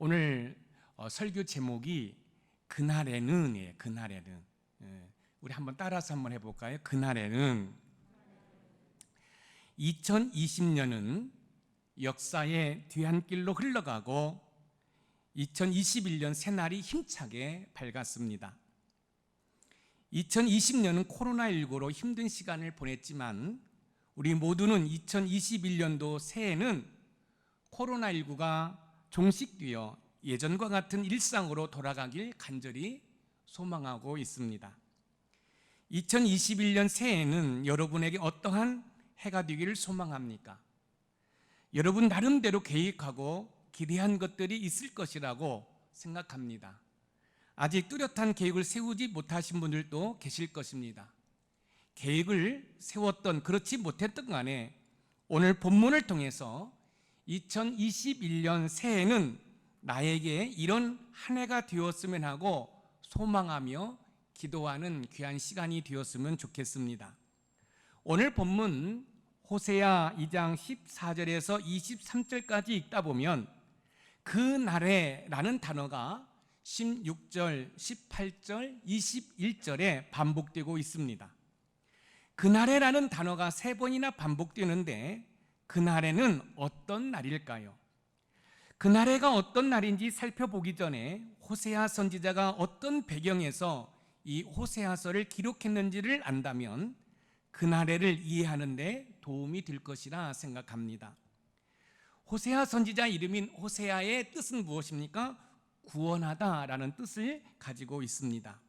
오늘 설교 제목이 그날에는이에요. 그날에는. 우리 한번 따라서 한번 해볼까요? 그날에는. 2020년은 역사의 뒤안길로 흘러가고 2021년 새날이 힘차게 밝았습니다. 2020년은 코로나19로 힘든 시간을 보냈지만 우리 모두는 2021년도 새해는 코로나19가 종식되어 예전과 같은 일상으로 돌아가길 간절히 소망하고 있습니다. 2021년 새해에는 여러분에게 어떠한 해가 되기를 소망합니까? 여러분 나름대로 계획하고 기대한 것들이 있을 것이라고 생각합니다. 아직 뚜렷한 계획을 세우지 못하신 분들도 계실 것입니다. 계획을 세웠던 그렇지 못했던 간에 오늘 본문을 통해서 2021년 새해는 나에게 이런 한 해가 되었으면 하고 소망하며 기도하는 귀한 시간이 되었으면 좋겠습니다. 오늘 본문 호세아 2장 14절에서 23절까지 읽다 보면 그날에라는 단어가 16절, 18절, 21절에 반복되고 있습니다. 그날에라는 단어가 3번이나 반복되는데 그날에는 어떤 날일까요? 그날에가 어떤 날인지 살펴보기 전에 호세아 선지자가 어떤 배경에서 이 호세아서를 기록했는지를 안다면 그날에를 이해하는 데 도움이 될 것이라 생각합니다. 호세아 선지자 이름인 호세아의 뜻은 무엇입니까? 구원하다라는 뜻을 가지고 있습니다.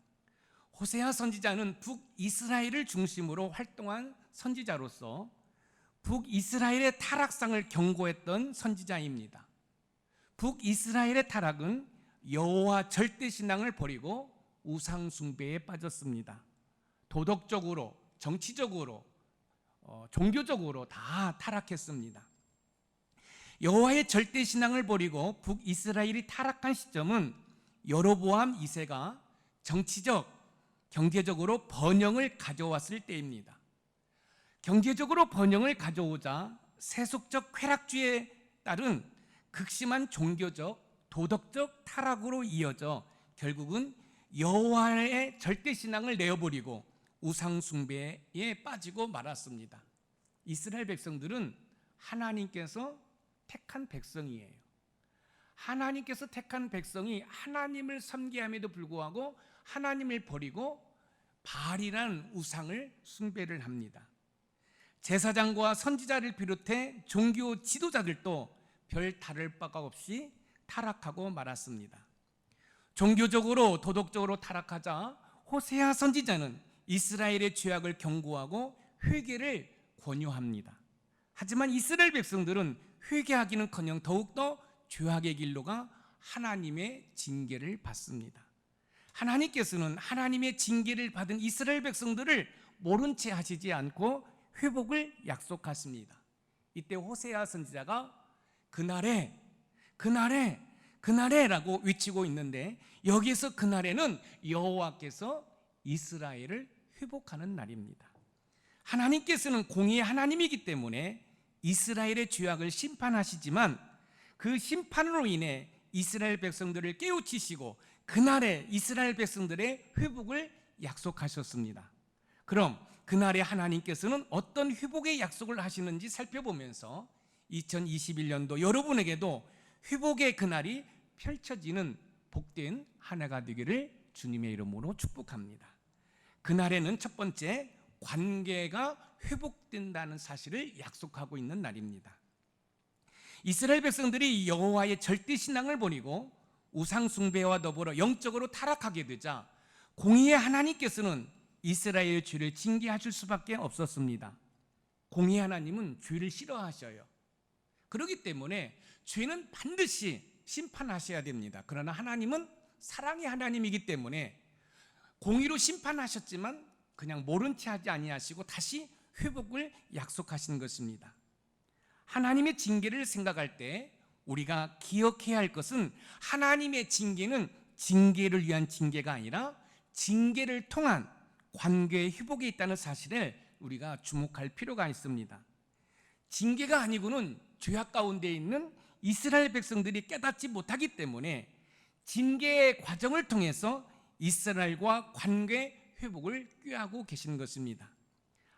호세아 선지자는 북이스라엘을 중심으로 활동한 선지자로서 북이스라엘의 타락상을 경고했던 선지자입니다. 북이스라엘의 타락은 여호와 절대신앙을 버리고 우상숭배에 빠졌습니다. 도덕적으로, 정치적으로, 종교적으로 다 타락했습니다. 여호와의 절대신앙을 버리고 북이스라엘이 타락한 시점은 여로보암 2세가 정치적, 경제적으로 번영을 가져왔을 때입니다. 경제적으로 번영을 가져오자 세속적 쾌락주의에 따른 극심한 종교적, 도덕적 타락으로 이어져 결국은 여호와의 절대신앙을 내어버리고 우상숭배에 빠지고 말았습니다. 이스라엘 백성들은 하나님께서 택한 백성이에요. 하나님께서 택한 백성이 하나님을 섬기함에도 불구하고 하나님을 버리고 바알이라는 우상을 숭배를 합니다. 제사장과 선지자를 비롯해 종교 지도자들도 별 다를 바가 없이 타락하고 말았습니다. 종교적으로 도덕적으로 타락하자 호세아 선지자는 이스라엘의 죄악을 경고하고 회개를 권유합니다. 하지만 이스라엘 백성들은 회개하기는커녕 더욱더 죄악의 길로가 하나님의 징계를 받습니다. 하나님께서는 하나님의 징계를 받은 이스라엘 백성들을 모른 채 하시지 않고 회복을 약속하십니다. 이때 호세아 선지자가 그날에라고 외치고 있는데 여기에서 그날에는 여호와께서 이스라엘을 회복하는 날입니다. 하나님께서는 공의의 하나님이기 때문에 이스라엘의 죄악을 심판하시지만 그 심판으로 인해 이스라엘 백성들을 깨우치시고 그날에 이스라엘 백성들의 회복을 약속하셨습니다. 그럼 그날에 하나님께서는 어떤 회복의 약속을 하시는지 살펴보면서 2021년도 여러분에게도 회복의 그날이 펼쳐지는 복된 한 해가 되기를 주님의 이름으로 축복합니다. 그날에는 첫 번째, 관계가 회복된다는 사실을 약속하고 있는 날입니다. 이스라엘 백성들이 여호와의 절대신앙을 버리고 우상숭배와 더불어 영적으로 타락하게 되자 공의의 하나님께서는 이스라엘의 죄를 징계하실 수밖에 없었습니다. 공의의 하나님은 죄를 싫어하셔요. 그렇기 때문에 죄는 반드시 심판하셔야 됩니다. 그러나 하나님은 사랑의 하나님이기 때문에 공의로 심판하셨지만 그냥 모른 채 하지 아니하시고 다시 회복을 약속하신 것입니다. 하나님의 징계를 생각할 때 우리가 기억해야 할 것은 하나님의 징계는 징계를 위한 징계가 아니라 징계를 통한 관계의 회복에 있다는 사실을 우리가 주목할 필요가 있습니다. 징계가 아니고는 죄악 가운데 있는 이스라엘 백성들이 깨닫지 못하기 때문에 징계의 과정을 통해서 이스라엘과 관계 회복을 꾀하고 계신 것입니다.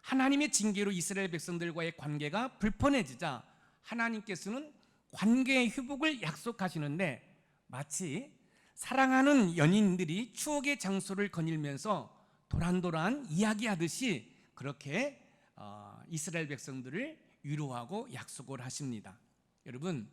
하나님의 징계로 이스라엘 백성들과의 관계가 불편해지자 하나님께서는 관계의 회복을 약속하시는데, 마치 사랑하는 연인들이 추억의 장소를 거닐면서 도란도란 이야기하듯이 그렇게 이스라엘 백성들을 위로하고 약속을 하십니다. 여러분,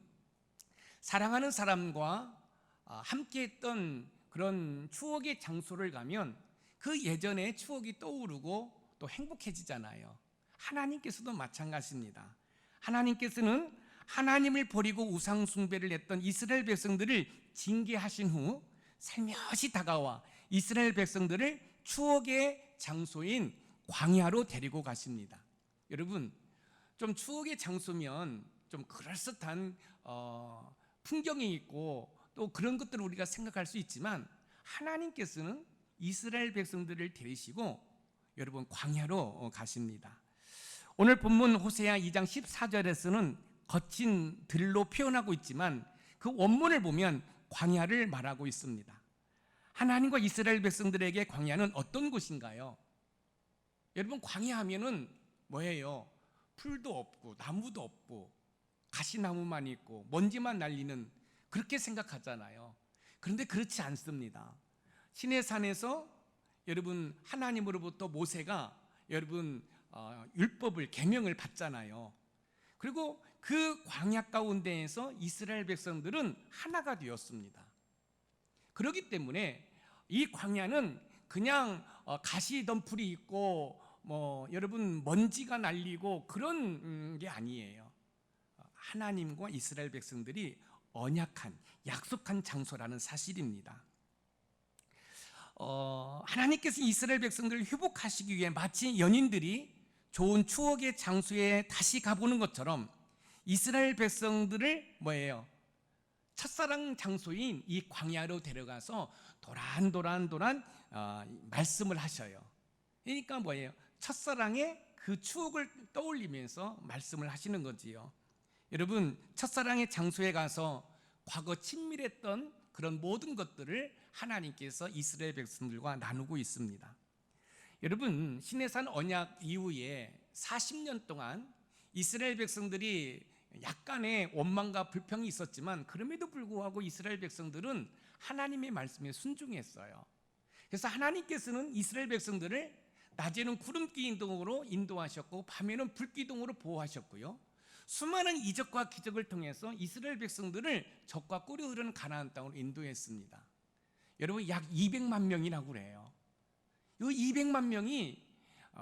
사랑하는 사람과 함께했던 그런 추억의 장소를 가면 그 예전의 추억이 떠오르고 또 행복해지잖아요. 하나님께서도 마찬가지입니다. 하나님께서는 하나님을 버리고 우상 숭배를 했던 이스라엘 백성들을 징계하신 후 살며시 다가와 이스라엘 백성들을 추억의 장소인 광야로 데리고 가십니다. 여러분, 좀 추억의 장소면 좀 그럴듯한 풍경이 있고 또 그런 것들을 우리가 생각할 수 있지만, 하나님께서는 이스라엘 백성들을 데리시고 여러분 광야로 가십니다. 오늘 본문 호세아 2장 14절에서는 거친 들로 표현하고 있지만 그 원문을 보면 광야를 말하고 있습니다. 하나님과 이스라엘 백성들에게 광야는 어떤 곳인가요? 여러분, 광야하면은 뭐예요? 풀도 없고 나무도 없고 가시나무만 있고 먼지만 날리는, 그렇게 생각하잖아요. 그런데 그렇지 않습니다. 시내산에서 여러분 하나님으로부터 모세가 여러분 율법을 계명을 받잖아요. 그리고 그 광야 가운데에서 이스라엘 백성들은 하나가 되었습니다. 그렇기 때문에 이 광야는 그냥 가시덤불이 있고 여러분 먼지가 날리고 그런 게 아니에요. 하나님과 이스라엘 백성들이 언약한, 약속한 장소라는 사실입니다. 하나님께서 이스라엘 백성들을 회복하시기 위해 마치 연인들이 좋은 추억의 장소에 다시 가보는 것처럼 이스라엘 백성들을 첫사랑 장소인 이 광야로 데려가서 도란 말씀을 하셔요. 그러니까 첫사랑의 그 추억을 떠올리면서 말씀을 하시는 거지요. 여러분, 첫사랑의 장소에 가서 과거 친밀했던 그런 모든 것들을 하나님께서 이스라엘 백성들과 나누고 있습니다. 여러분, 시내산 언약 이후에 40년 동안 이스라엘 백성들이 약간의 원망과 불평이 있었지만 그럼에도 불구하고 이스라엘 백성들은 하나님의 말씀에 순종했어요. 그래서 하나님께서는 이스라엘 백성들을 낮에는 구름기둥으로 인도하셨고 밤에는 불기둥으로 보호하셨고요, 수많은 이적과 기적을 통해서 이스라엘 백성들을 적과 꿀이 흐르는 가나안 땅으로 인도했습니다. 여러분, 약 200만 명이라고 그래요. 이 200만 명이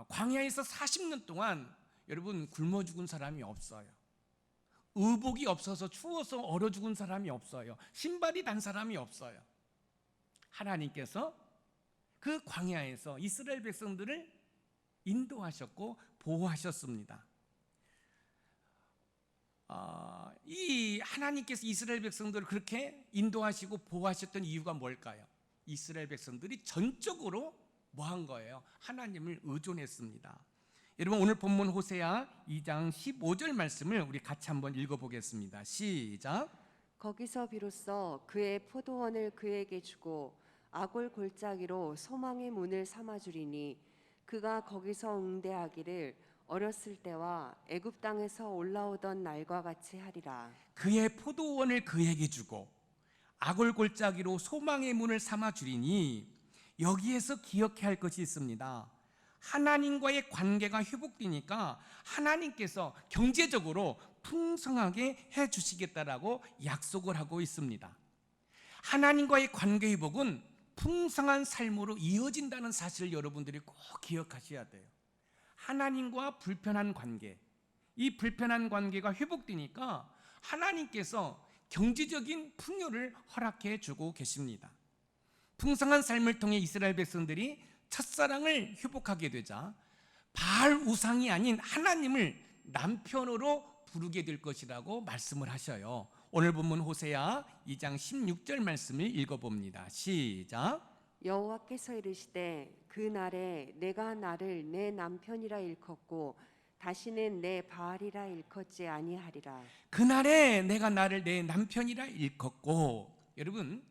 광야에서 40년 동안 여러분 굶어 죽은 사람이 없어요. 의복이 없어서 추워서 얼어 죽은 사람이 없어요. 신발이 단 사람이 없어요. 하나님께서 그 광야에서 이스라엘 백성들을 인도하셨고 보호하셨습니다. 이 하나님께서 이스라엘 백성들을 그렇게 인도하시고 보호하셨던 이유가 뭘까요? 이스라엘 백성들이 전적으로 뭐한 거예요? 하나님을 의존했습니다. 여러분, 오늘 본문 호세아 2장 15절 말씀을 우리 같이 한번 읽어보겠습니다. 시작. 거기서 비로소 그의 포도원을 그에게 주고 아골 골짜기로 소망의 문을 삼아주리니 그가 거기서 응대하기를 어렸을 때와 애굽 땅에서 올라오던 날과 같이 하리라. 그의 포도원을 그에게 주고 아골 골짜기로 소망의 문을 삼아주리니, 여기에서 기억해야 할 것이 있습니다. 하나님과의 관계가 회복되니까 하나님께서 경제적으로 풍성하게 해주시겠다라고 약속을 하고 있습니다. 하나님과의 관계 회복은 풍성한 삶으로 이어진다는 사실을 여러분들이 꼭 기억하셔야 돼요. 하나님과 불편한 관계, 이 불편한 관계가 회복되니까 하나님께서 경제적인 풍요를 허락해 주고 계십니다. 풍성한 삶을 통해 이스라엘 백성들이 첫사랑을 회복하게 되자 바알 우상이 아닌 하나님을 남편으로 부르게 될 것이라고 말씀을 하셔요. 오늘 본문 호세아 2장 16절 말씀을 읽어봅니다. 시작. 여호와께서 이르시되 그 날에 내가 나를 내 남편이라 일컫고 다시는 내 바알이라 일컫지 아니하리라. 그날에 내가 나를 내 남편이라 일컫고, 여러분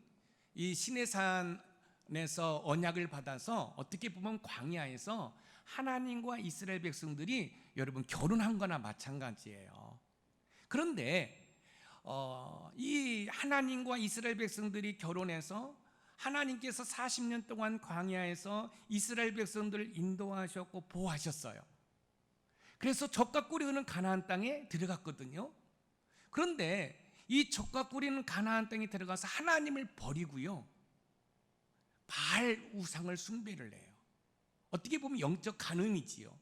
이 시내산에서 언약을 받아서 어떻게 보면 광야에서 하나님과 이스라엘 백성들이 여러분 결혼한 거나 마찬가지예요. 그런데 이 하나님과 이스라엘 백성들이 결혼해서 하나님께서 40년 동안 광야에서 이스라엘 백성들을 인도하셨고 보호하셨어요. 그래서 젖과 꿀이 흐르는 가나안 땅에 들어갔거든요. 그런데 이 젖과 꿀이 흐르는 가나안 땅에 들어가서 하나님을 버리고요, 바알 우상을 숭배를 해요. 어떻게 보면 영적 간음이지요.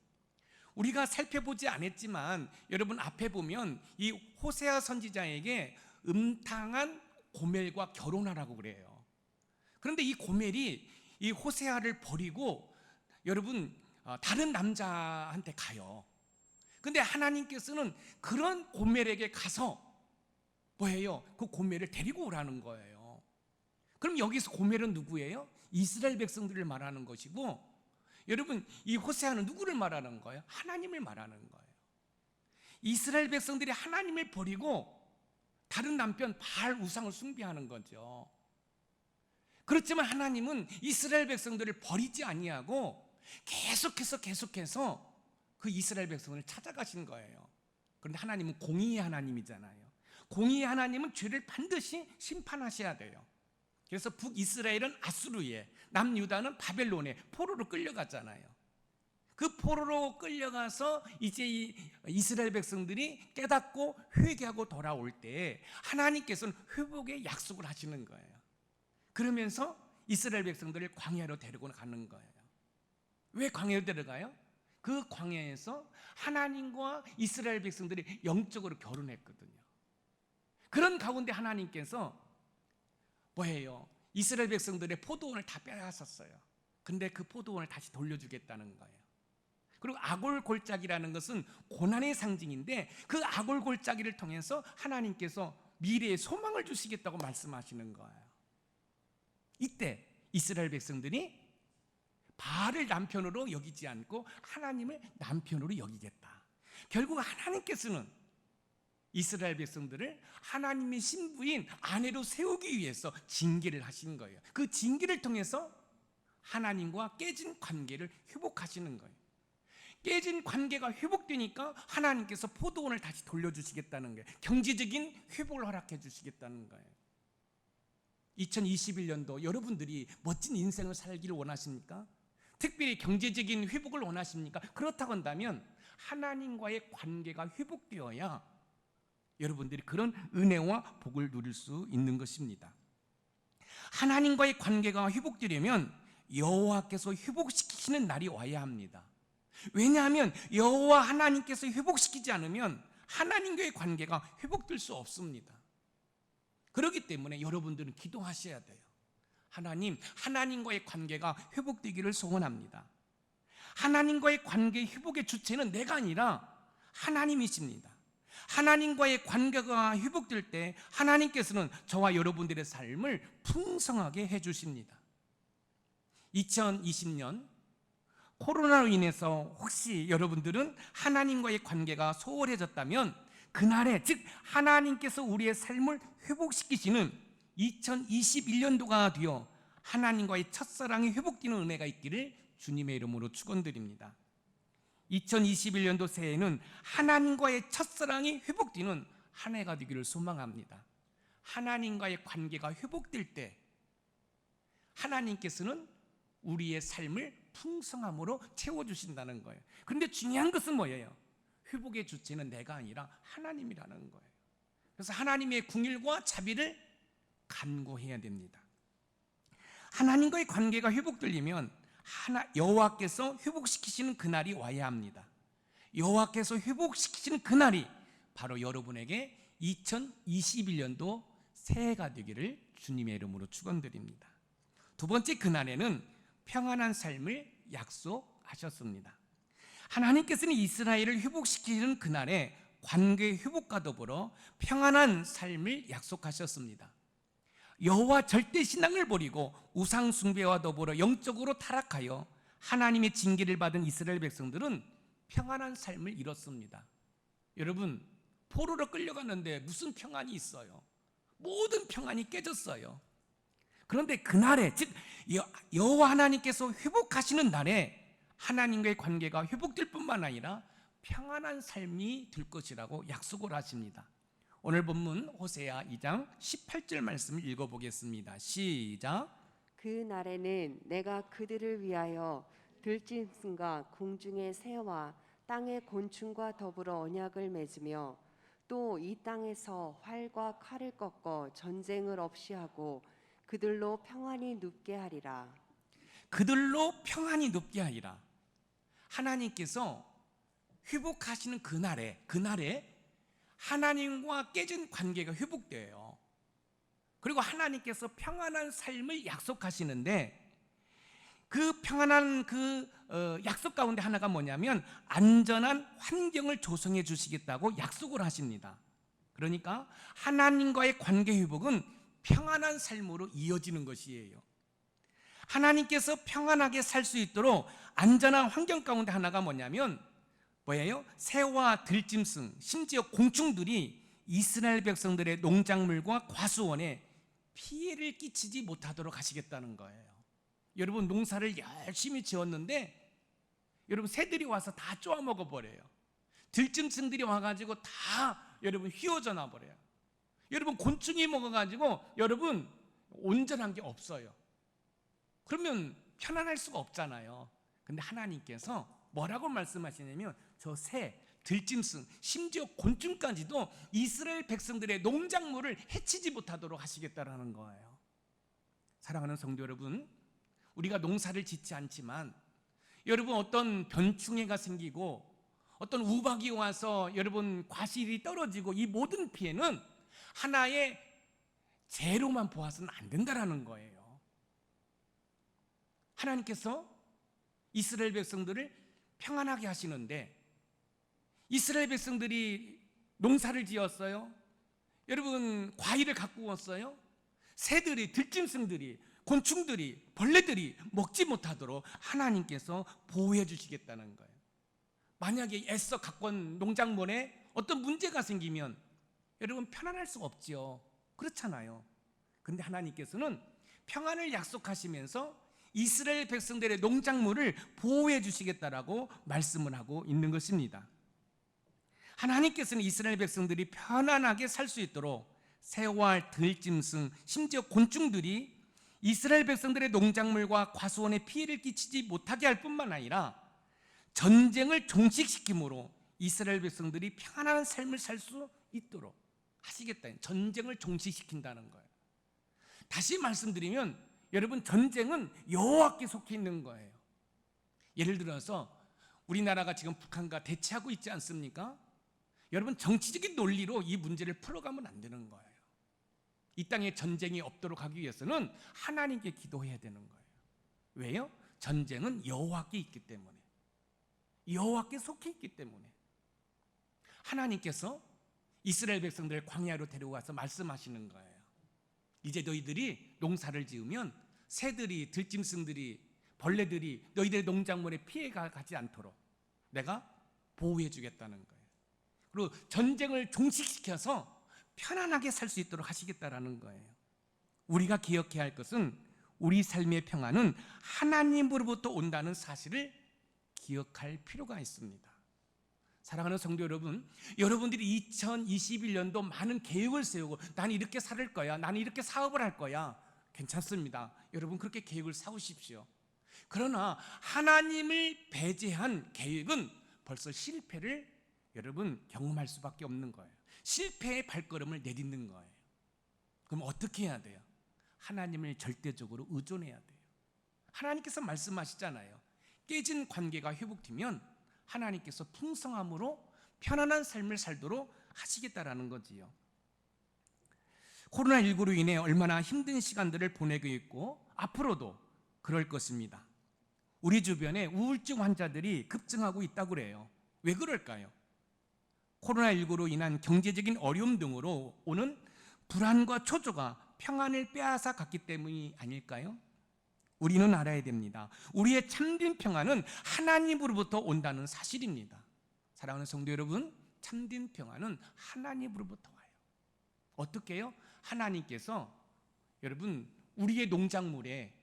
우리가 살펴보지 않았지만 여러분 앞에 보면 이 호세아 선지자에게 음탕한 고멜과 결혼하라고 그래요. 그런데 이 고멜이 이 호세아를 버리고 여러분 다른 남자한테 가요. 근데 하나님께서는 그런 고멜에게 가서 뭐예요? 그 고멜을 데리고 오라는 거예요. 그럼 여기서 고멜은 누구예요? 이스라엘 백성들을 말하는 것이고, 여러분 이 호세아는 누구를 말하는 거예요? 하나님을 말하는 거예요. 이스라엘 백성들이 하나님을 버리고 다른 남편 바알 우상을 숭배하는 거죠. 그렇지만 하나님은 이스라엘 백성들을 버리지 아니하고 계속해서 그 이스라엘 백성을 찾아가신 거예요. 그런데 하나님은 공의의 하나님이잖아요. 공의의 하나님은 죄를 반드시 심판하셔야 돼요. 그래서 북이스라엘은 아수르에, 남유다는 바벨론에 포로로 끌려갔잖아요. 그 포로로 끌려가서 이제 이스라엘 백성들이 깨닫고 회개하고 돌아올 때 하나님께서는 회복의 약속을 하시는 거예요. 그러면서 이스라엘 백성들을 광야로 데리고 가는 거예요. 왜 광야로 데려가요? 그 광야에서 하나님과 이스라엘 백성들이 영적으로 결혼했거든요. 그런 가운데 하나님께서 뭐예요? 이스라엘 백성들의 포도원을 다 빼앗았어요. 근데 그 포도원을 다시 돌려주겠다는 거예요. 그리고 아골 골짜기라는 것은 고난의 상징인데, 그 아골 골짜기를 통해서 하나님께서 미래의 소망을 주시겠다고 말씀하시는 거예요. 이때 이스라엘 백성들이 바알을 남편으로 여기지 않고 하나님을 남편으로 여기겠다. 결국 하나님께서는 이스라엘 백성들을 하나님의 신부인 아내로 세우기 위해서 징계를 하신 거예요. 그 징계를 통해서 하나님과 깨진 관계를 회복하시는 거예요. 깨진 관계가 회복되니까 하나님께서 포도원을 다시 돌려주시겠다는 거예요. 경제적인 회복을 허락해 주시겠다는 거예요. 2021년도 여러분들이 멋진 인생을 살기를 원하십니까? 특별히 경제적인 회복을 원하십니까? 그렇다고 한다면 하나님과의 관계가 회복되어야 여러분들이 그런 은혜와 복을 누릴 수 있는 것입니다. 하나님과의 관계가 회복되려면 여호와께서 회복시키시는 날이 와야 합니다. 왜냐하면 여호와 하나님께서 회복시키지 않으면 하나님과의 관계가 회복될 수 없습니다. 그렇기 때문에 여러분들은 기도하셔야 돼요. 하나님과의 관계가 회복되기를 소원합니다. 하나님과의 관계 회복의 주체는 내가 아니라 하나님이십니다. 하나님과의 관계가 회복될 때 하나님께서는 저와 여러분들의 삶을 풍성하게 해주십니다. 2020년 코로나로 인해서 혹시 여러분들은 하나님과의 관계가 소홀해졌다면, 그날에 즉 하나님께서 우리의 삶을 회복시키시는 2021년도가 되어 하나님과의 첫사랑이 회복되는 은혜가 있기를 주님의 이름으로 축원드립니다. 2021년도 새해에는 하나님과의 첫사랑이 회복되는 한 해가 되기를 소망합니다. 하나님과의 관계가 회복될 때 하나님께서는 우리의 삶을 풍성함으로 채워주신다는 거예요. 그런데 중요한 것은 뭐예요? 회복의 주체는 내가 아니라 하나님이라는 거예요. 그래서 하나님의 긍휼과 자비를 간구해야 됩니다. 하나님과의 관계가 회복되려면 여호와께서 회복시키시는 그날이 와야 합니다. 여호와께서 회복시키시는 그날이 바로 여러분에게 2021년도 새해가 되기를 주님의 이름으로 축원드립니다. 두 번째, 그날에는 평안한 삶을 약속하셨습니다. 하나님께서는 이스라엘을 회복시키는 그날에 관계 회복과 더불어 평안한 삶을 약속하셨습니다. 여호와 절대 신앙을 버리고 우상 숭배와 더불어 영적으로 타락하여 하나님의 징계를 받은 이스라엘 백성들은 평안한 삶을 잃었습니다. 여러분, 포로로 끌려갔는데 무슨 평안이 있어요? 모든 평안이 깨졌어요. 그런데 그날에, 즉 여호와 하나님께서 회복하시는 날에 하나님과의 관계가 회복될 뿐만 아니라 평안한 삶이 될 것이라고 약속을 하십니다. 오늘 본문 호세아 2장 18절 말씀을 읽어보겠습니다. 시작. 그 날에는 내가 그들을 위하여 들짐승과 공중의 새와 땅의 곤충과 더불어 언약을 맺으며 또 이 땅에서 활과 칼을 꺾어 전쟁을 없이 하고 그들로 평안히 눕게 하리라. 그들로 평안히 눕게 하리라. 하나님께서 회복하시는 그날에 하나님과 깨진 관계가 회복돼요. 그리고 하나님께서 평안한 삶을 약속하시는데 그 평안한 약속 가운데 하나가 뭐냐면 안전한 환경을 조성해 주시겠다고 약속을 하십니다. 그러니까 하나님과의 관계 회복은 평안한 삶으로 이어지는 것이에요. 하나님께서 평안하게 살 수 있도록 안전한 환경 가운데 하나가 뭐냐면 뭐예요? 새와 들짐승, 심지어 공충들이 이스라엘 백성들의 농작물과 과수원에 피해를 끼치지 못하도록 하시겠다는 거예요. 여러분, 농사를 열심히 지었는데 여러분, 새들이 와서 다 쪼아 먹어버려요. 들짐승들이 와가지고 다 여러분 휘어져 놔버려요. 여러분, 곤충이 먹어가지고 여러분 온전한 게 없어요. 그러면 편안할 수가 없잖아요. 근데 하나님께서 뭐라고 말씀하시냐면 저 새, 들짐승, 심지어 곤충까지도 이스라엘 백성들의 농작물을 해치지 못하도록 하시겠다라는 거예요. 사랑하는 성도 여러분, 우리가 농사를 짓지 않지만 여러분 어떤 변충해가 생기고 어떤 우박이 와서 여러분 과실이 떨어지고 이 모든 피해는 하나의 재로만 보아서는 안 된다라는 거예요. 하나님께서 이스라엘 백성들을 평안하게 하시는데 이스라엘 백성들이 농사를 지었어요. 여러분, 과일을 갖고 왔어요. 새들이, 들짐승들이, 곤충들이, 벌레들이 먹지 못하도록 하나님께서 보호해 주시겠다는 거예요. 만약에 애써 갖고 온 농작물에 어떤 문제가 생기면 여러분 편안할 수가 없지요. 그렇잖아요. 근데 하나님께서는 평안을 약속하시면서 이스라엘 백성들의 농작물을 보호해 주시겠다라고 말씀을 하고 있는 것입니다. 하나님께서는 이스라엘 백성들이 편안하게 살 수 있도록 새와 들짐승, 심지어 곤충들이 이스라엘 백성들의 농작물과 과수원에 피해를 끼치지 못하게 할 뿐만 아니라 전쟁을 종식시킴으로 이스라엘 백성들이 평안한 삶을 살 수 있도록 하시겠다. 전쟁을 종식시킨다는 거예요. 다시 말씀드리면 여러분, 전쟁은 여호와께 속해 있는 거예요. 예를 들어서 우리나라가 지금 북한과 대치하고 있지 않습니까? 여러분, 정치적인 논리로 이 문제를 풀어가면 안 되는 거예요. 이 땅에 전쟁이 없도록 하기 위해서는 하나님께 기도해야 되는 거예요. 왜요? 전쟁은 여호와께 있기 때문에, 여호와께 속해 있기 때문에. 하나님께서 이스라엘 백성들을 광야로 데려가서 말씀하시는 거예요. 이제 너희들이 농사를 지으면 새들이, 들짐승들이, 벌레들이 너희들의 농작물에 피해가 가지 않도록 내가 보호해 주겠다는 거예요. 그리고 전쟁을 종식시켜서 편안하게 살 수 있도록 하시겠다라는 거예요. 우리가 기억해야 할 것은 우리 삶의 평안은 하나님으로부터 온다는 사실을 기억할 필요가 있습니다. 사랑하는 성도 여러분, 여러분들이 2021년도 많은 계획을 세우고 나는 이렇게 살 거야, 나는 이렇게 사업을 할 거야, 괜찮습니다. 여러분 그렇게 계획을 세우십시오. 그러나 하나님을 배제한 계획은 벌써 실패를 여러분 경험할 수밖에 없는 거예요. 실패의 발걸음을 내딛는 거예요. 그럼 어떻게 해야 돼요? 하나님을 절대적으로 의존해야 돼요. 하나님께서 말씀하시잖아요. 깨진 관계가 회복되면 하나님께서 풍성함으로 편안한 삶을 살도록 하시겠다라는 거지요. 코로나19로 인해 얼마나 힘든 시간들을 보내고 있고 앞으로도 그럴 것입니다. 우리 주변에 우울증 환자들이 급증하고 있다고 그래요. 왜 그럴까요? 코로나19로 인한 경제적인 어려움 등으로 오는 불안과 초조가 평안을 빼앗아 갔기 때문이 아닐까요? 우리는 알아야 됩니다. 우리의 참된 평안은 하나님으로부터 온다는 사실입니다. 사랑하는 성도 여러분, 참된 평안은 하나님으로부터 와요. 어떻게 해요? 하나님께서 여러분 우리의 농작물에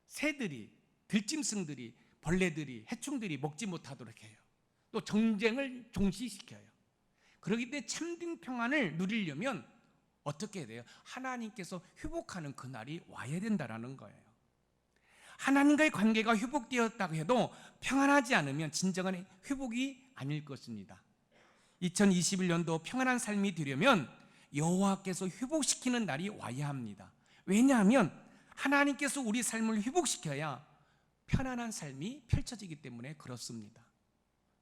새들이, 들짐승들이, 벌레들이, 해충들이 먹지 못하도록 해요. 또 전쟁을 종식시켜요. 그렇기 때문에 참된 평안을 누리려면 어떻게 해야 돼요? 하나님께서 회복하는 그날이 와야 된다는 거예요. 하나님과의 관계가 회복되었다고 해도 평안하지 않으면 진정한 회복이 아닐 것입니다. 2021년도 평안한 삶이 되려면 여호와께서 회복시키는 날이 와야 합니다. 왜냐하면 하나님께서 우리 삶을 회복시켜야 편안한 삶이 펼쳐지기 때문에 그렇습니다.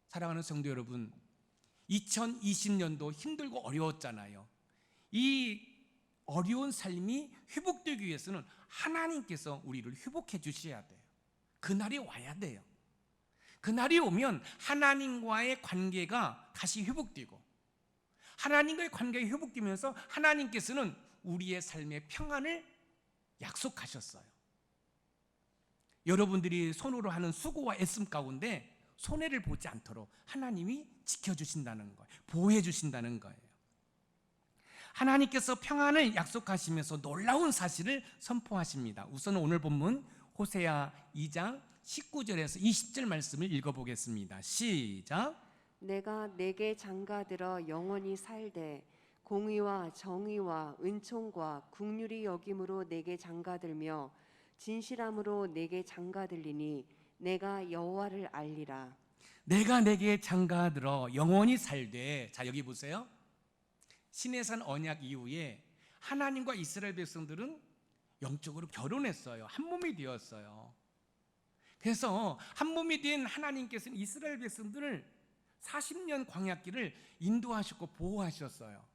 사랑하는 성도 여러분, 2020년도 힘들고 어려웠잖아요. 이 어려운 삶이 회복되기 위해서는 하나님께서 우리를 회복해 주셔야 돼요. 그날이 와야 돼요. 그날이 오면 하나님과의 관계가 다시 회복되고, 하나님과의 관계가 회복되면서 하나님께서는 우리의 삶의 평안을 약속하셨어요. 여러분들이 손으로 하는 수고와 애씀 가운데 손해를 보지 않도록 하나님이 지켜주신다는 거예요. 보호해 주신다는 거예요. 하나님께서 평안을 약속하시면서 놀라운 사실을 선포하십니다. 우선 오늘 본문 호세아 2장 19절에서 20절 말씀을 읽어보겠습니다. 시작. 내가 내게 장가들어 영원히 살되 공의와 정의와 은총과 긍휼이 여김으로 내게 장가들며 진실함으로 내게 장가들리니 내가 여호와를 알리라. 내가 내게 장가들어 영원히 살되, 자 여기 보세요. 시내산 언약 이후에 하나님과 이스라엘 백성들은 영적으로 결혼했어요. 한 몸이 되었어요. 그래서 한 몸이 된 하나님께서는 이스라엘 백성들을 40년 광야길을 인도하셨고 보호하셨어요.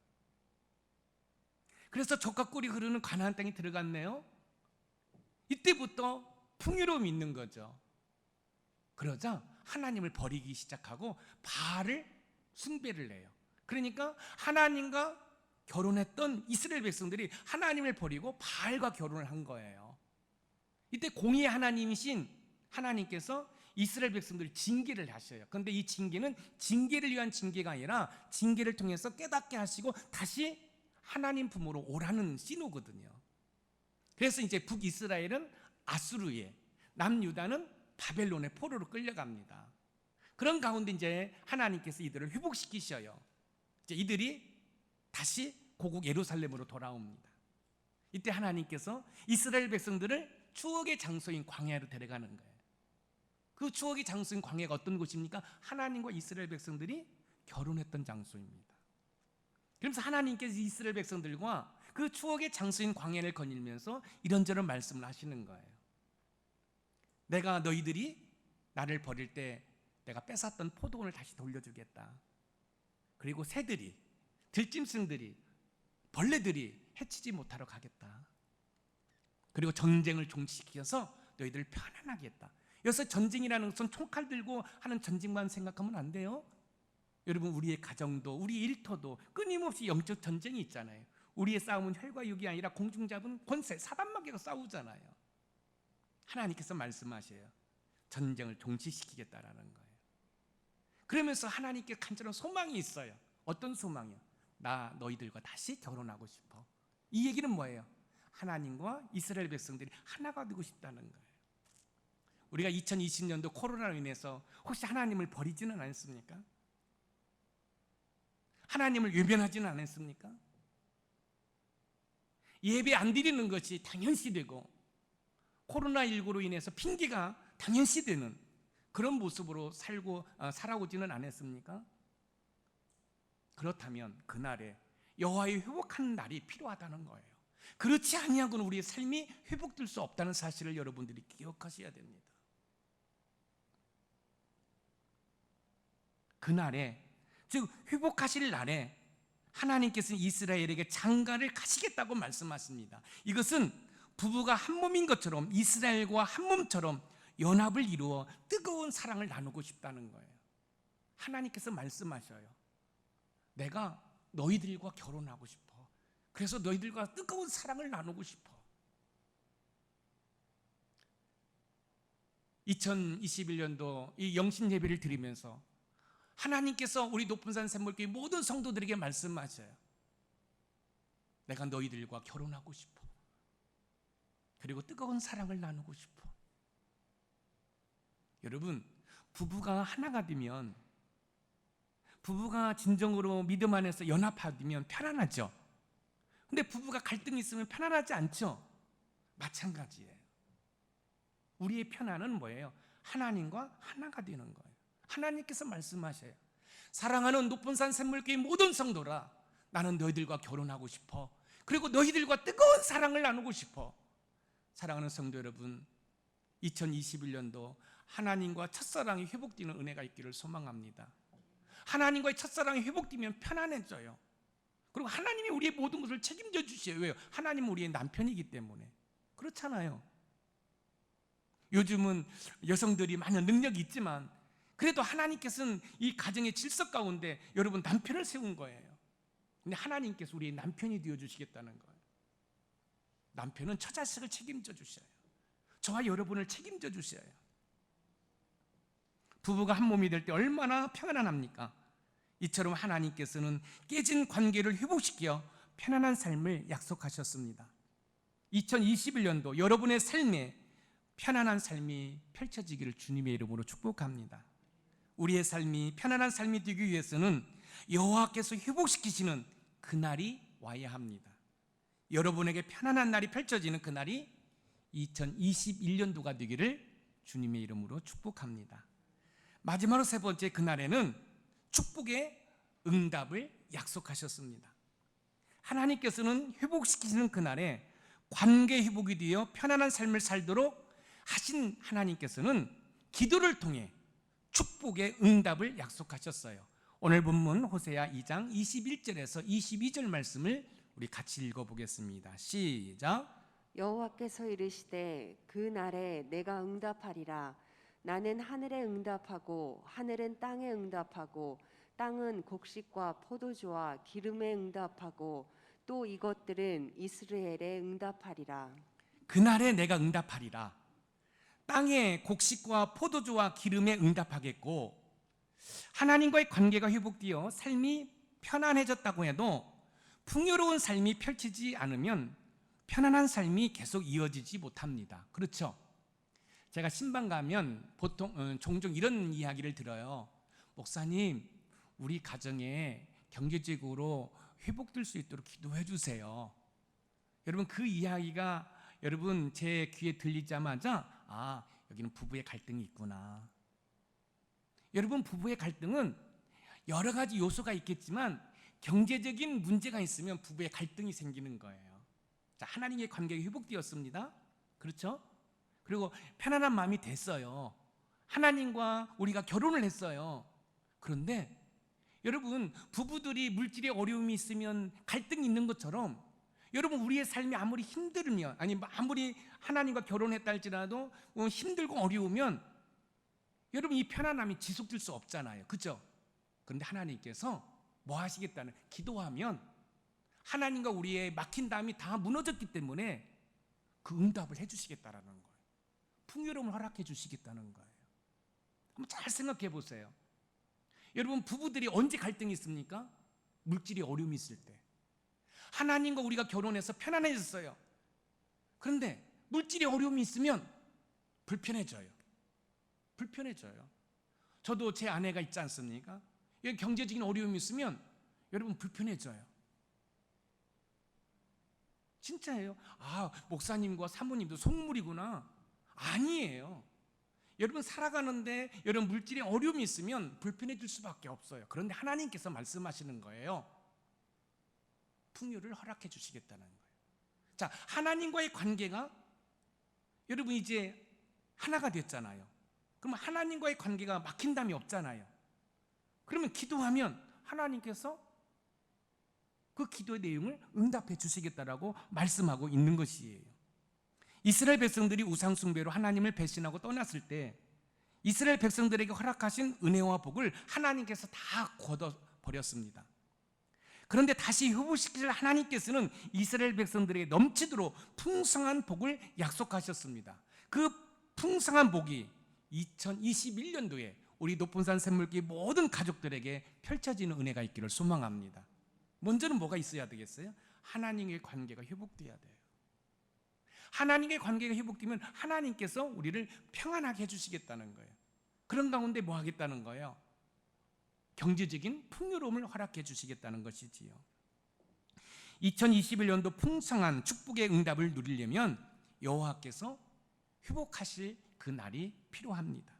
그래서 젖과 꿀이 흐르는 가나안 땅에 들어갔네요. 이때부터 풍요로움이 있는 거죠. 그러자 하나님을 버리기 시작하고 바알을 숭배를 해요. 그러니까 하나님과 결혼했던 이스라엘 백성들이 하나님을 버리고 바알과 결혼을 한 거예요. 이때 공의의 하나님이신 하나님께서 이스라엘 백성들을 징계를 하셔요. 그런데 이 징계는 징계를 위한 징계가 아니라 징계를 통해서 깨닫게 하시고 다시 하나님 품으로 오라는 신호거든요. 그래서 이제 북이스라엘은 아수르에, 남유다는 바벨론의 포로로 끌려갑니다. 그런 가운데 이제 하나님께서 이들을 회복시키셔요. 이제 이들이 다시 고국 예루살렘으로 돌아옵니다. 이때 하나님께서 이스라엘 백성들을 추억의 장소인 광야로 데려가는 거예요. 그 추억의 장소인 광야가 어떤 곳입니까? 하나님과 이스라엘 백성들이 결혼했던 장소입니다. 그러면서 하나님께서 이스라엘 백성들과 그 추억의 장소인 광야를 거닐면서 이런저런 말씀을 하시는 거예요. 내가 너희들이 나를 버릴 때 내가 뺏었던 포도원을 다시 돌려주겠다. 그리고 새들이, 들짐승들이, 벌레들이 해치지 못하러 가겠다. 그리고 전쟁을 종식시켜서 너희들을 편안하게 했다. 여기서 전쟁이라는 것은 총칼 들고 하는 전쟁만 생각하면 안 돼요. 여러분, 우리의 가정도 우리 일터도 끊임없이 영적 전쟁이 있잖아요. 우리의 싸움은 혈과 육이 아니라 공중 잡은 권세 사단마귀가 싸우잖아요. 하나님께서 말씀하셔요. 전쟁을 종식시키겠다라는 거예요. 그러면서 하나님께 간절한 소망이 있어요. 어떤 소망이요? 나 너희들과 다시 결혼하고 싶어. 이 얘기는 뭐예요? 하나님과 이스라엘 백성들이 하나가 되고 싶다는 거예요. 우리가 2020년도 코로나로 인해서 혹시 하나님을 버리지는 않았습니까? 하나님을 외면하지는 않았습니까? 예배 안 드리는 것이 당연시되고 코로나19로 인해서 핑계가 당연시되는 그런 모습으로 살아오지는 않았습니까? 그렇다면 그날에 여호와의 회복하는 날이 필요하다는 거예요. 그렇지 아니하고는 우리의 삶이 회복될 수 없다는 사실을 여러분들이 기억하셔야 됩니다. 그날에, 즉 회복하실 날에 하나님께서는 이스라엘에게 장가를 가시겠다고 말씀하십니다. 이것은 부부가 한 몸인 것처럼 이스라엘과 한 몸처럼 연합을 이루어 뜨거운 사랑을 나누고 싶다는 거예요. 하나님께서 말씀하셔요. 내가 너희들과 결혼하고 싶어. 그래서 너희들과 뜨거운 사랑을 나누고 싶어. 2021년도 이 영신 예배를 드리면서 하나님께서 우리 높은산 샘물교회 모든 성도들에게 말씀하셔요. 내가 너희들과 결혼하고 싶어. 그리고 뜨거운 사랑을 나누고 싶어. 여러분, 부부가 하나가 되면, 부부가 진정으로 믿음 안에서 연합하면 편안하죠. 근데 부부가 갈등이 있으면 편안하지 않죠. 마찬가지예요. 우리의 편안은 뭐예요? 하나님과 하나가 되는 거예요. 하나님께서 말씀하셔요. 사랑하는 높은산 샘물교회 모든 성도라, 나는 너희들과 결혼하고 싶어. 그리고 너희들과 뜨거운 사랑을 나누고 싶어. 사랑하는 성도 여러분, 2021년도 하나님과 첫사랑이 회복되는 은혜가 있기를 소망합니다. 하나님과의 첫사랑이 회복되면 편안해져요. 그리고 하나님이 우리의 모든 것을 책임져 주셔요. 왜요? 하나님은 우리의 남편이기 때문에. 그렇잖아요. 요즘은 여성들이 많은 능력이 있지만 그래도 하나님께서는 이 가정의 질서 가운데 여러분 남편을 세운 거예요. 근데 하나님께서 우리의 남편이 되어주시겠다는 거예요. 남편은 처자식을 책임져 주셔요. 저와 여러분을 책임져 주셔요. 부부가 한 몸이 될 때 얼마나 평안합니까? 이처럼 하나님께서는 깨진 관계를 회복시켜 편안한 삶을 약속하셨습니다. 2021년도 여러분의 삶에 편안한 삶이 펼쳐지기를 주님의 이름으로 축복합니다. 우리의 삶이 편안한 삶이 되기 위해서는 여호와께서 회복시키시는 그날이 와야 합니다. 여러분에게 편안한 날이 펼쳐지는 그날이 2021년도가 되기를 주님의 이름으로 축복합니다. 마지막으로 세 번째, 그날에는 축복의 응답을 약속하셨습니다. 하나님께서는 회복시키시는 그날에 관계 회복이 되어 편안한 삶을 살도록 하신 하나님께서는 기도를 통해 축복의 응답을 약속하셨어요. 오늘 본문 호세아 2장 21절에서 22절 말씀을 우리 같이 읽어보겠습니다. 시작. 여호와께서 이르시되 그 날에 내가 응답하리라. 나는 하늘에 응답하고 하늘은 땅에 응답하고 땅은 곡식과 포도주와 기름에 응답하고 또 이것들은 이스라엘에 응답하리라. 그날에 내가 응답하리라. 땅에 곡식과 포도주와 기름에 응답하겠고, 하나님과의 관계가 회복되어 삶이 편안해졌다고 해도 풍요로운 삶이 펼치지 않으면 편안한 삶이 계속 이어지지 못합니다. 그렇죠? 제가 신방 가면 보통 종종 이런 이야기를 들어요. 목사님, 우리 가정에 경제적으로 회복될 수 있도록 기도해 주세요. 여러분, 그 이야기가 여러분 제 귀에 들리자마자 여기는 부부의 갈등이 있구나. 여러분, 부부의 갈등은 여러 가지 요소가 있겠지만 경제적인 문제가 있으면 부부의 갈등이 생기는 거예요. 자, 하나님의 관계가 회복되었습니다. 그렇죠? 그리고 편안한 마음이 됐어요. 하나님과 우리가 결혼을 했어요. 그런데 여러분, 부부들이 물질의 어려움이 있으면 갈등이 있는 것처럼 여러분, 우리의 삶이 아무리 힘들면, 아니 아무리 하나님과 결혼했다 할지라도 힘들고 어려우면 여러분, 이 편안함이 지속될 수 없잖아요. 그렇죠? 그런데 하나님께서 뭐 하시겠다는, 기도하면 하나님과 우리의 막힌 담이 다 무너졌기 때문에 그 응답을 해주시겠다라는 거예요. 풍요로움을 허락해 주시겠다는 거예요. 한번 잘 생각해 보세요. 여러분, 부부들이 언제 갈등이 있습니까? 물질이 어려움이 있을 때. 하나님과 우리가 결혼해서 편안해졌어요. 그런데 물질이 어려움이 있으면 불편해져요. 저도 제 아내가 있지 않습니까? 경제적인 어려움이 있으면 여러분 불편해져요. 진짜예요. 목사님과 사모님도 속물이구나. 아니에요. 여러분, 살아가는데 여러분 물질에 어려움이 있으면 불편해질 수밖에 없어요. 그런데 하나님께서 말씀하시는 거예요. 풍요를 허락해 주시겠다는 거예요. 자, 하나님과의 관계가 여러분 이제 하나가 됐잖아요. 그러면 하나님과의 관계가 막힌 담이 없잖아요. 그러면 기도하면 하나님께서 그 기도의 내용을 응답해 주시겠다라고 말씀하고 있는 것이에요. 이스라엘 백성들이 우상 숭배로 하나님을 배신하고 떠났을 때 이스라엘 백성들에게 허락하신 은혜와 복을 하나님께서 다 걷어버렸습니다. 그런데 다시 회복시킬 하나님께서는 이스라엘 백성들에게 넘치도록 풍성한 복을 약속하셨습니다. 그 풍성한 복이 2021년도에 우리 높은산 샘물교회 모든 가족들에게 펼쳐지는 은혜가 있기를 소망합니다. 먼저는 뭐가 있어야 되겠어요? 하나님의 관계가 회복돼야 돼요. 하나님의 관계가 회복되면 하나님께서 우리를 평안하게 해주시겠다는 거예요. 그런 가운데 뭐 하겠다는 거예요? 경제적인 풍요로움을 허락해 주시겠다는 것이지요. 2021년도 풍성한 축복의 응답을 누리려면 여호와께서 회복하실 그 날이 필요합니다.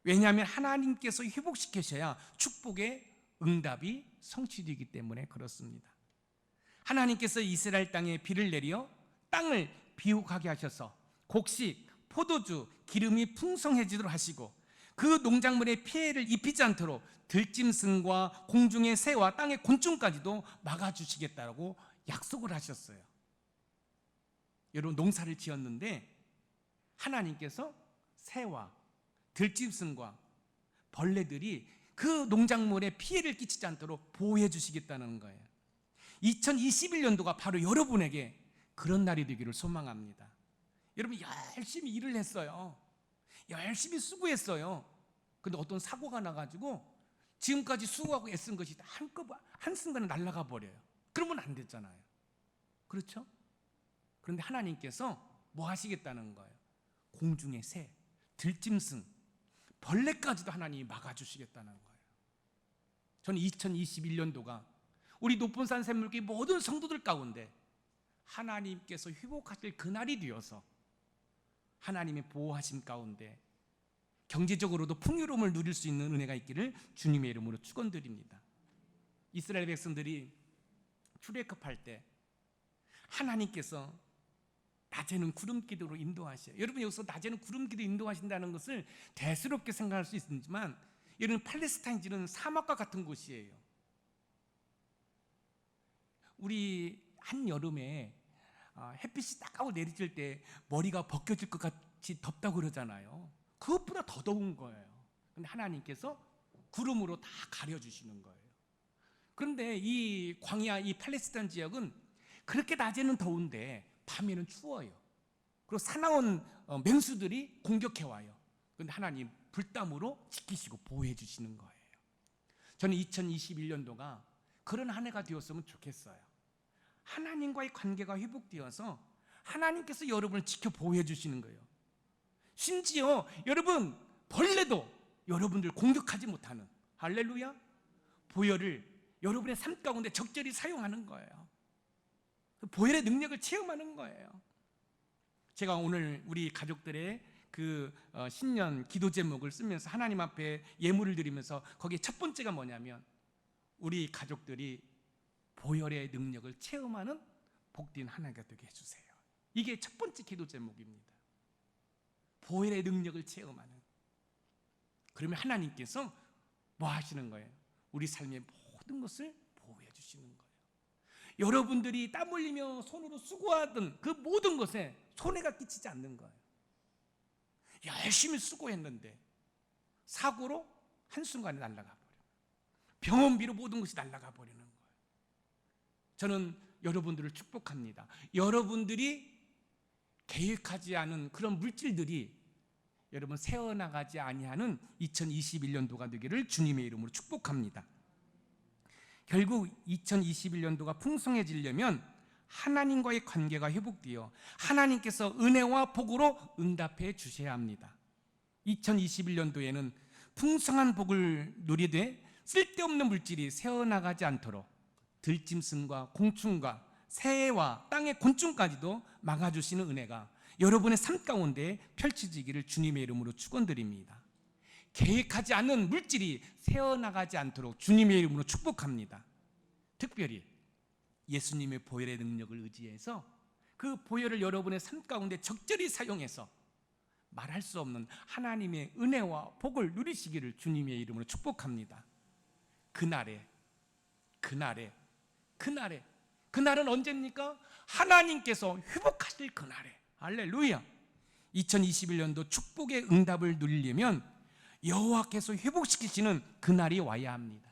왜냐하면 하나님께서 회복시키셔야 축복의 응답이 성취되기 때문에 그렇습니다. 하나님께서 이스라엘 땅에 비를 내려 땅을 비옥하게 하셔서 곡식, 포도주, 기름이 풍성해지도록 하시고 그 농작물에 피해를 입히지 않도록 들짐승과 공중의 새와 땅의 곤충까지도 막아주시겠다고 약속을 하셨어요. 여러분, 농사를 지었는데 하나님께서 새와 들짐승과 벌레들이 그 농작물에 피해를 끼치지 않도록 보호해 주시겠다는 거예요. 2021년도가 바로 여러분에게 그런 날이 되기를 소망합니다. 여러분, 열심히 일을 했어요. 열심히 수고했어요. 근데 어떤 사고가 나가지고 지금까지 수고하고 애쓴 것이 한순간에 날아가 버려요. 그러면 안 됐잖아요. 그렇죠? 그런데 하나님께서 뭐 하시겠다는 거예요? 공중의 새, 들짐승, 벌레까지도 하나님이 막아주시겠다는 거예요. 저는 2021년도가 우리 높은산 샘물교회 모든 성도들 가운데 하나님께서 회복하실 그날이 되어서 하나님의 보호하심 가운데 경제적으로도 풍요로움을 누릴 수 있는 은혜가 있기를 주님의 이름으로 축원드립니다. 이스라엘 백성들이 출애굽할 때 하나님께서 낮에는 구름기도로 인도하셔요. 여러분, 여기서 낮에는 구름기도 인도하신다는 것을 대수롭게 생각할 수 있지만 여러분, 팔레스타인지는 사막과 같은 곳이에요. 우리 한여름에 햇빛이 따가워 내리칠 때 머리가 벗겨질 것 같이 덥다고 그러잖아요. 그것보다 더 더운 거예요. 근데 하나님께서 구름으로 다 가려주시는 거예요. 그런데 이 광야, 이 팔레스타인 지역은 그렇게 낮에는 더운데 밤에는 추워요. 그리고 사나운 맹수들이 공격해 와요. 그런데 하나님 불담으로 지키시고 보호해 주시는 거예요. 저는 2021년도가 그런 한 해가 되었으면 좋겠어요. 하나님과의 관계가 회복되어서 하나님께서 여러분을 지켜 보호해 주시는 거예요. 심지어 여러분, 벌레도 여러분들 공격하지 못하는, 할렐루야, 보혈을 여러분의 삶 가운데 적절히 사용하는 거예요. 보혈의 능력을 체험하는 거예요. 제가 오늘 우리 가족들의 그 신년 기도 제목을 쓰면서 하나님 앞에 예물을 드리면서 거기에 첫 번째가 뭐냐면 우리 가족들이 보혈의 능력을 체험하는 복된 한 해가 되게 해주세요. 이게 첫 번째 기도 제목입니다. 보혈의 능력을 체험하는. 그러면 하나님께서 뭐 하시는 거예요? 우리 삶의 모든 것을 보호해 주시는 거예요. 여러분들이 땀 흘리며 손으로 수고하던 그 모든 것에 손해가 끼치지 않는 거예요. 열심히 수고했는데 사고로 한순간에 날아가 버려요. 병원비로 모든 것이 날아가 버리는 거예요. 저는 여러분들을 축복합니다. 여러분들이 계획하지 않은 그런 물질들이 여러분 새어나가지 아니하는 2021년도가 되기를 주님의 이름으로 축복합니다. 결국 2021년도가 풍성해지려면 하나님과의 관계가 회복되어 하나님께서 은혜와 복으로 응답해 주셔야 합니다. 2021년도에는 풍성한 복을 누리되 쓸데없는 물질이 새어나가지 않도록 들짐승과 공충과 새와 땅의 곤충까지도 막아주시는 은혜가 여러분의 삶 가운데 펼쳐지기를 주님의 이름으로 축원드립니다. 계획하지 않는 물질이 새어나가지 않도록 주님의 이름으로 축복합니다. 특별히 예수님의 보혈의 능력을 의지해서 그 보혈을 여러분의 삶 가운데 적절히 사용해서 말할 수 없는 하나님의 은혜와 복을 누리시기를 주님의 이름으로 축복합니다. 그날은 언제입니까? 하나님께서 회복하실 그날에. 할렐루야. 2021년도 축복의 응답을 누리려면 여호와께서 회복시키시는 그날이 와야 합니다.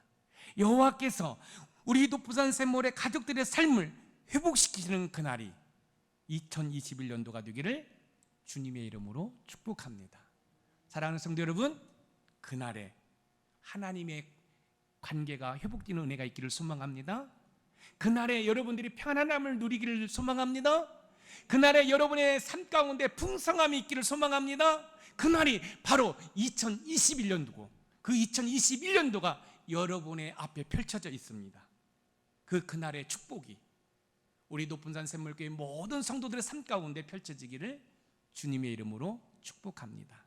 여호와께서 우리 높은산 샘물의 가족들의 삶을 회복시키시는 그날이 2021년도가 되기를 주님의 이름으로 축복합니다. 사랑하는 성도 여러분, 그날에 하나님의 관계가 회복되는 은혜가 있기를 소망합니다. 그날에 여러분들이 평안함을 누리기를 소망합니다. 그날에 여러분의 삶 가운데 풍성함이 있기를 소망합니다. 그날이 바로 2021년도고 그 2021년도가 여러분의 앞에 펼쳐져 있습니다. 그날의 축복이 우리 높은산 샘물교회 모든 성도들의 삶 가운데 펼쳐지기를 주님의 이름으로 축복합니다.